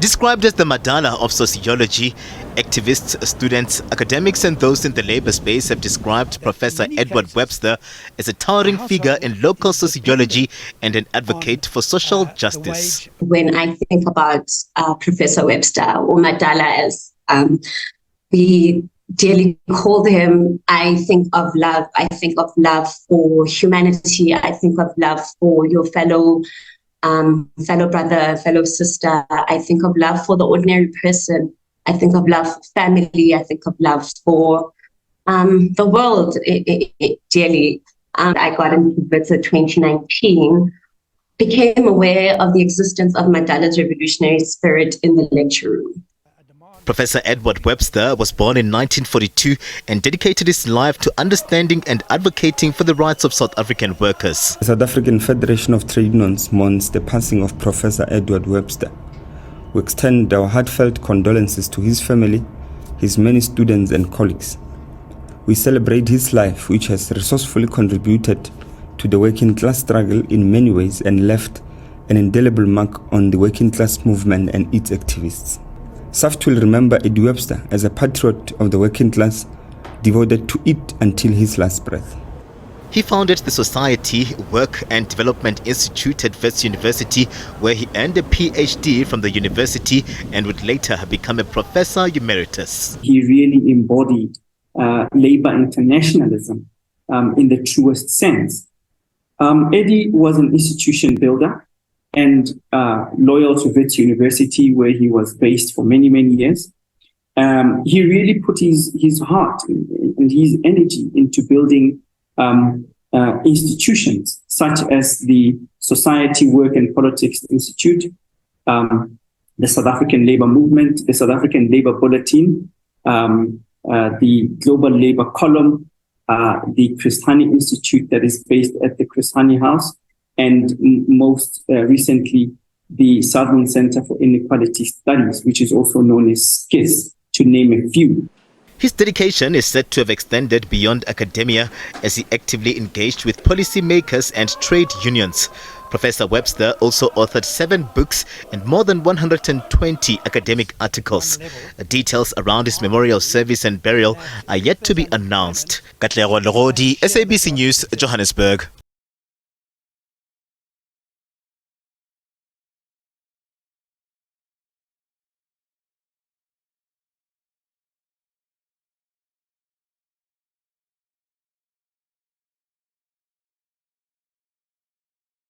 Described as the Madonna of sociology, activists, students, academics and those in the labor space have described Professor Edward Webster as a towering figure in local sociology and an advocate for social justice. When I think about Professor Webster, or Madala as we dearly call him, I think of love. I think of love for humanity. I think of love for your fellow brother, fellow sister. I think of love for the ordinary person. I think of love for family. I think of love for the world dearly. I got into Witwatersrand 2019, became aware of the existence of Madala's revolutionary spirit in the lecture room. Professor Edward Webster was born in 1942 and dedicated his life to understanding and advocating for the rights of South African workers. The South African Federation of Trade Unions mourns the passing of Professor Edward Webster. We extend our heartfelt condolences to his family, his many students and colleagues. We celebrate his life, which has resourcefully contributed to the working class struggle in many ways and left an indelible mark on the working class movement and its activists. SAFT will remember Ed Webster as a patriot of the working class, devoted to it until his last breath. He founded the Society, Work and Development Institute at Wits University, where he earned a PhD from the university and would later become a professor emeritus. He really embodied labor internationalism in the truest sense. Eddie was an institution builder and loyal to Wits University, where he was based for many, many years. He really put his heart and his energy into building institutions such as the Society, Work and Politics Institute, the South African Labour Movement, the South African Labour Bulletin, the Global Labour Column, the Chris Hani Institute that is based at the Chris Hani House, and most recently, the Southern Center for Inequality Studies, which is also known as SCIS, to name a few. His dedication is said to have extended beyond academia as he actively engaged with policymakers and trade unions. Professor Webster also authored 7 books and more than 120 academic articles. Details around his memorial service and burial are yet to be announced. Katlego Logodi, SABC News, Johannesburg.